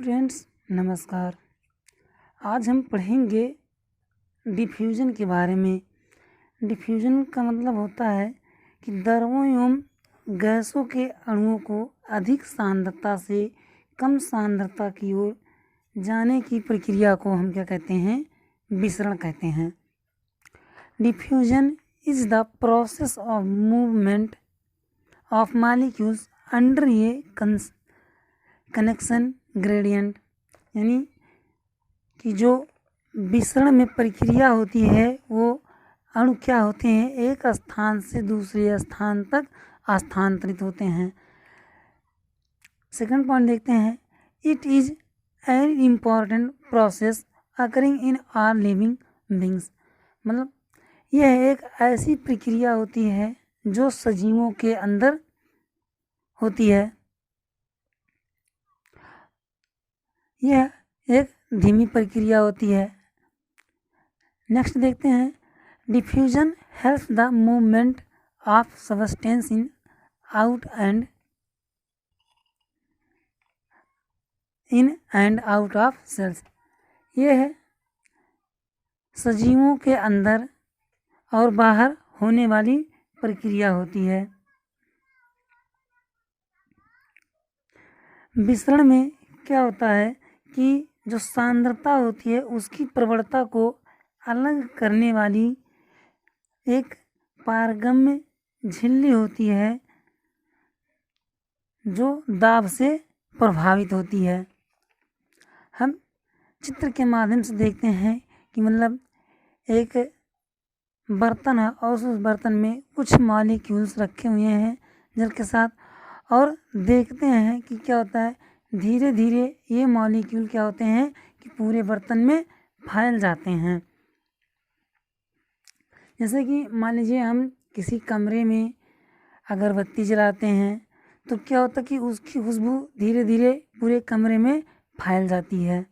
Students नमस्कार। आज हम पढ़ेंगे डिफ्यूज़न के बारे में। डिफ्यूज़न का मतलब होता है कि द्रवों एवं गैसों के अणुओं को अधिक सांद्रता से कम सांद्रता की ओर जाने की प्रक्रिया को हम क्या कहते हैं? विसरण कहते हैं। Diffusion is the process of movement of molecules under A connection gradient, यानी कि जो विसरण में प्रक्रिया होती है वो अणु क्या होते हैं, एक स्थान से दूसरे स्थान तक स्थानांतरित होते हैं। सेकंड पॉइंट देखते हैं, it is an important process occurring in are living beings. मतलब यह एक ऐसी प्रक्रिया होती है जो सजीवों के अंदर होती है। यह एक धीमी प्रक्रिया होती है। नेक्स्ट देखते हैं, diffusion helps the movement of substance in and out of cells. यह सजीवों के अंदर और बाहर होने वाली प्रक्रिया होती है। विसरण में क्या होता है कि जो सांद्रता होती है उसकी प्रवणता को अलग करने वाली एक पारगम्य झिल्ली होती है जो दाब से प्रभावित होती है। हम चित्र के माध्यम से देखते हैं कि मतलब एक बर्तन है और उस बर्तन में कुछ मॉलिक्यूल्स रखे हुए हैं जल के साथ, और देखते हैं कि क्या होता है, धीरे धीरे ये मॉलिक्यूल क्या होते हैं कि पूरे बर्तन में फैल जाते हैं। जैसे कि मान लीजिए हम किसी कमरे में अगरबत्ती जलाते हैं तो क्या होता है कि उसकी खुशबू धीरे धीरे पूरे कमरे में फैल जाती है।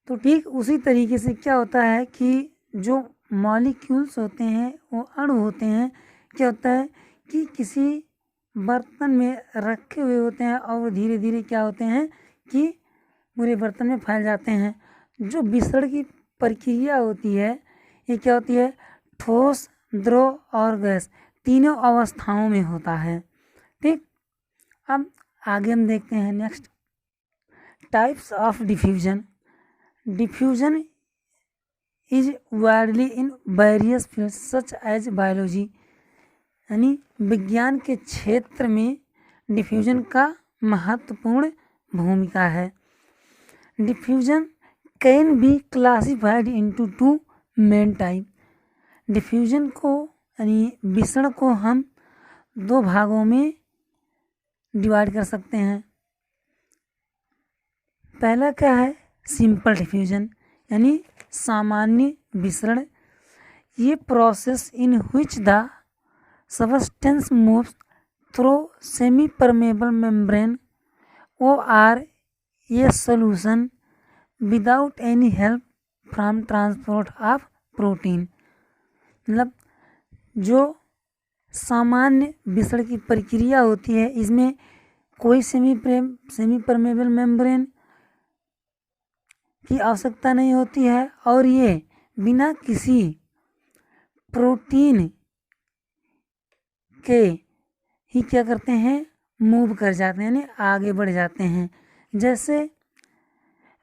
तो ठीक उसी तरीके से क्या होता है कि जो मॉलिक्यूल्स होते हैं, वो अणु होते हैं, क्या होता है कि किसी बर्तन में रखे हुए होते हैं और धीरे धीरे क्या होते हैं कि पूरे बर्तन में फैल जाते हैं। जो विसरण की प्रक्रिया होती है ये क्या होती है, ठोस, द्रव और गैस तीनों अवस्थाओं में होता है। ठीक, अब आगे हम देखते हैं next, types of diffusion. Diffusion is widely in various fields such as biology, यानी विज्ञान के क्षेत्र में डिफ्यूजन का महत्वपूर्ण भूमिका है। Diffusion can be classified into two main type. Diffusion को यानी विसरण को हम दो भागों में डिवाइड कर सकते हैं। पहला क्या है, सिंपल डिफ्यूजन यानी सामान्य विसरण। ये process in which the substance moves through semi-permeable membrane or a solution without any help from transport of protein। मतलब जो सामान्य विसरण की प्रक्रिया होती है इसमें कोई सेमी परमेबल मेम्ब्रेन की आवश्यकता नहीं होती है और ये बिना किसी प्रोटीन के ही क्या करते हैं, मूव कर जाते हैं, यानी आगे बढ़ जाते हैं। जैसे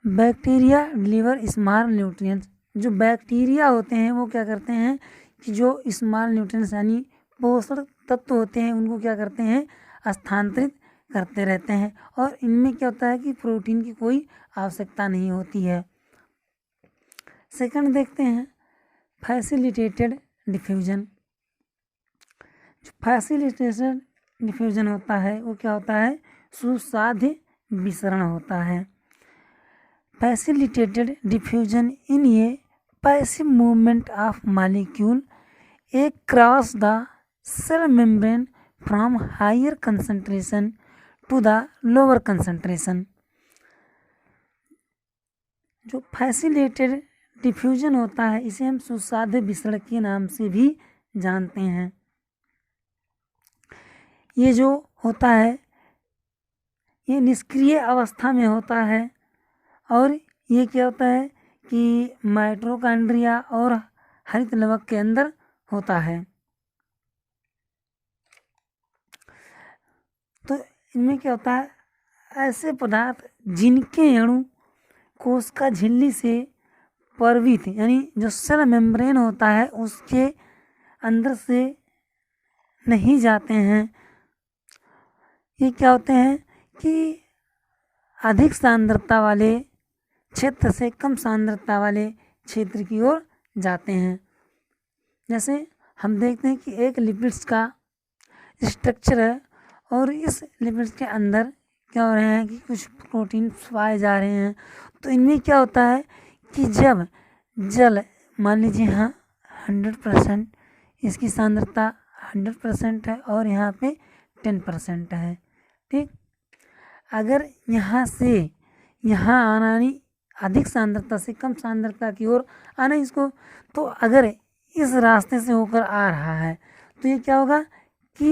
बैक्टीरिया डिलीवर स्मॉल न्यूट्रिएंट्स। जो बैक्टीरिया होते हैं वो क्या करते हैं कि जो स्मॉल न्यूट्रिएंट्स यानी पोषक तत्व होते हैं उनको क्या करते हैं, स्थानांतरित करते रहते हैं, और इनमें क्या होता है कि प्रोटीन की कोई आवश्यकता नहीं होती है। सेकंड देखते हैं, फैसिलिटेटेड डिफ्यूजन। फैसिलिटेटेड डिफ्यूजन होता है वो क्या होता है, सुसाध्य विसरण होता है। Facilitated diffusion in A passive movement of molecule across the cell membrane from higher concentration to the lower concentration। जो फैसिलिटेटेड डिफ्यूजन होता है इसे हम सुसाध्य विसरण के नाम से भी जानते हैं। ये जो होता है ये निष्क्रिय अवस्था में होता है और ये क्या होता है कि माइटोकॉन्ड्रिया और हरित लवक के अंदर होता है। तो इनमें क्या होता है, ऐसे पदार्थ जिनके अणु कोशिका झिल्ली से पर्वित यानी जो सेल मेम्ब्रेन होता है उसके अंदर से नहीं जाते हैं, ये क्या होते हैं कि अधिक सांद्रता वाले क्षेत्र से कम सांद्रता वाले क्षेत्र की ओर जाते हैं। जैसे हम देखते हैं कि एक लिपिड्स का स्ट्रक्चर है और इस लिपिड्स के अंदर क्या हो रहे हैं कि कुछ प्रोटीन पाए जा रहे हैं। तो इनमें क्या होता है कि जब जल मान लीजिए यहाँ 100% इसकी सांद्रता 100% है और यहाँ पे 10% है, ठीक। अगर यहाँ से यहाँ आना यानी अधिक सांद्रता से कम सांद्रता की ओर आना इसको, तो अगर इस रास्ते से होकर आ रहा है तो ये क्या होगा कि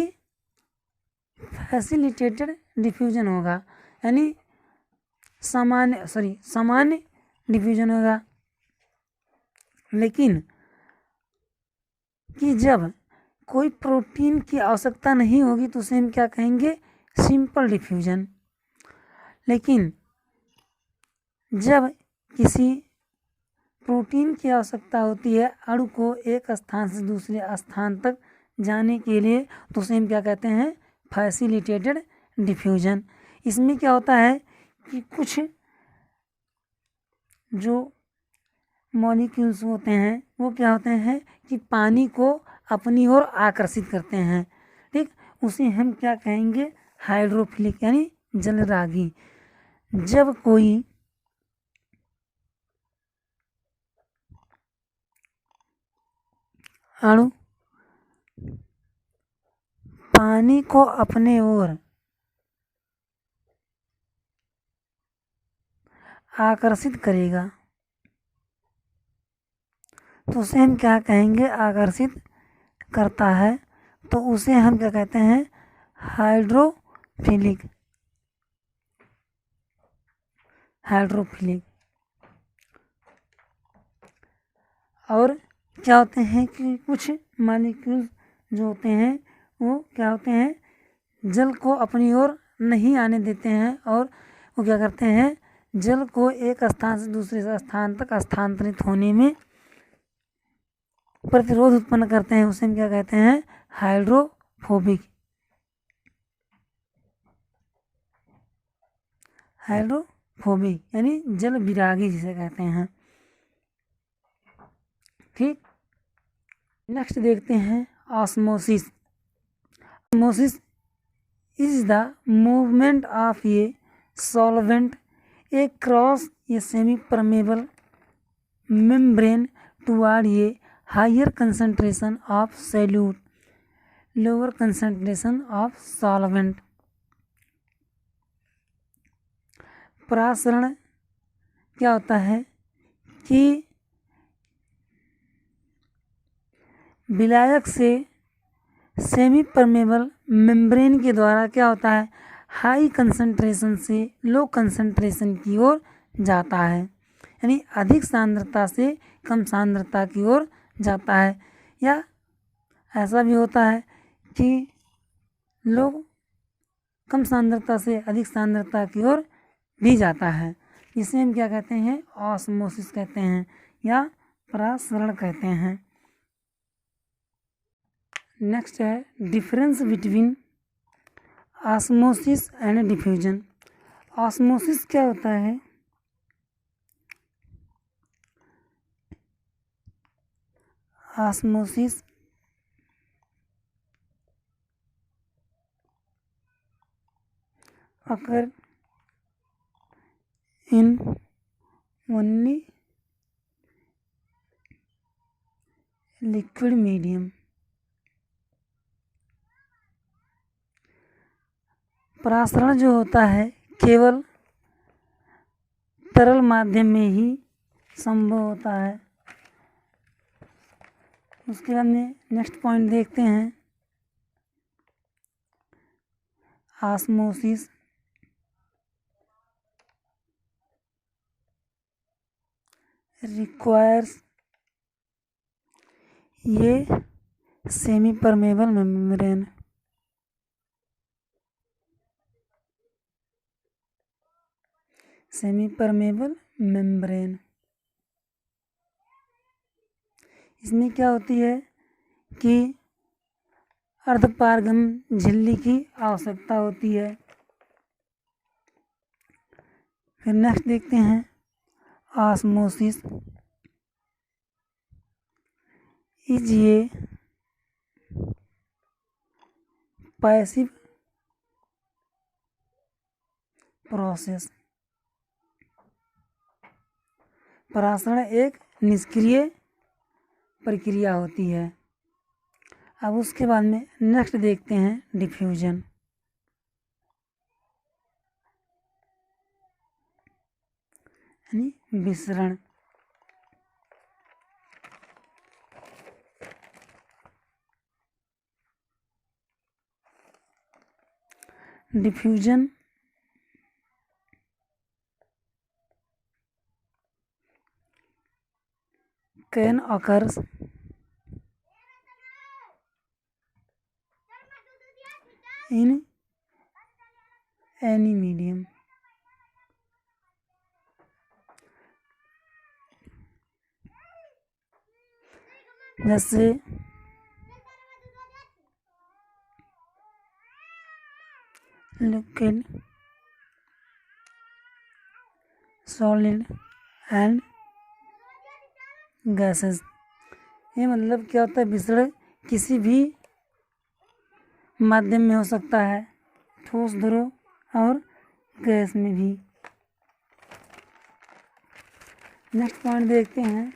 फैसिलिटेटेड डिफ्यूजन होगा, यानी सामान्य डिफ्यूजन होगा। लेकिन कि जब कोई प्रोटीन की आवश्यकता नहीं होगी तो उसे हम क्या कहेंगे, सिंपल डिफ्यूजन। लेकिन जब किसी प्रोटीन की आवश्यकता होती है अणु को एक स्थान से दूसरे स्थान तक जाने के लिए तो उसे हम क्या कहते हैं, फैसिलिटेटेड डिफ्यूजन। इसमें क्या होता है कि कुछ जो मॉलिक्यूल्स होते हैं वो क्या होते हैं कि पानी को अपनी ओर आकर्षित करते हैं, ठीक। उसे हम क्या कहेंगे, हाइड्रोफिलिक यानी जलरागी। जब कोई अणु पानी को अपने ओर आकर्षित करेगा तो उसे हम क्या कहेंगे, आकर्षित करता है तो उसे हम क्या कहते हैं, हाइड्रोफिलिक। और क्या होते हैं कि कुछ मॉलिक्यूल जो होते हैं वो क्या होते हैं, जल को अपनी ओर नहीं आने देते हैं और वो क्या करते हैं, जल को एक स्थान से दूसरे स्थान तक स्थानांतरित होने में प्रतिरोध उत्पन्न करते हैं। उसे हम क्या कहते हैं, हाइड्रोफोबिक यानी जल विरागी जिसे कहते हैं, ठीक। नेक्स्ट देखते हैं osmosis. Osmosis is the movement of a solvent across a semi-permeable membrane toward a higher concentration of solute, lower concentration of solvent। परासरण क्या होता है कि विलायक से सेमी परमेबल मेम्ब्रेन के द्वारा क्या होता है, हाई कंसंट्रेशन से लो कंसंट्रेशन की ओर जाता है, यानी अधिक सांद्रता से कम सांद्रता की ओर जाता है। या ऐसा भी होता है कि लोग कम सांद्रता से अधिक सांद्रता की ओर भी जाता है, जिसे हम क्या कहते हैं, ऑस्मोसिस कहते हैं या परासरण कहते हैं। नेक्स्ट है difference between osmosis and diffusion. Osmosis क्या होता है, osmosis occur in only liquid medium। परासरण जो होता है केवल तरल माध्यम में ही संभव होता है। उसके बाद में नेक्स्ट पॉइंट देखते हैं, ऑस्मोसिस रिक्वायर्स ये सेमी परमेबल मेम्ब्रेन इसमें क्या होती है कि अर्धपारगम झिल्ली की आवश्यकता होती है। फिर नेक्स्ट देखते हैं ऑस्मोसिस। इज ये पैसिव प्रोसेस। परासरण एक निष्क्रिय प्रक्रिया होती है। अब उसके बाद में नेक्स्ट देखते हैं डिफ्यूजन। यानी विसरण। Diffusion can occurs in any medium। जैसे लिक्विड, सॉलिड एंड गैसेस। ये मतलब क्या होता है, विसरण किसी भी माध्यम में हो सकता है, ठोस, द्रव और गैस में भी। नेक्स्ट पॉइंट देखते हैं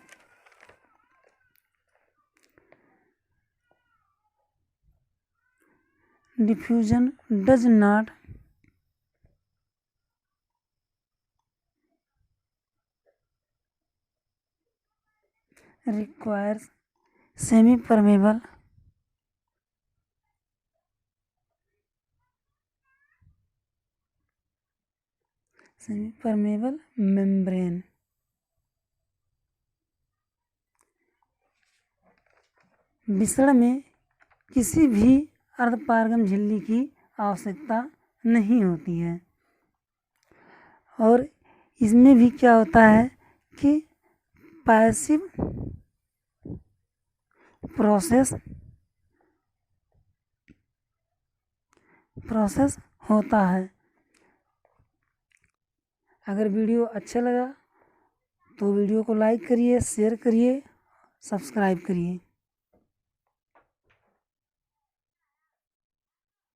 diffusion does not requires semi permeable membrane। विसरण में किसी भी अर्धपारगम झिल्ली की आवश्यकता नहीं होती है। और इसमें भी क्या होता है कि पैसिव प्रोसेस होता है। अगर वीडियो अच्छा लगा तो वीडियो को लाइक करिए, शेयर करिए, सब्सक्राइब करिए।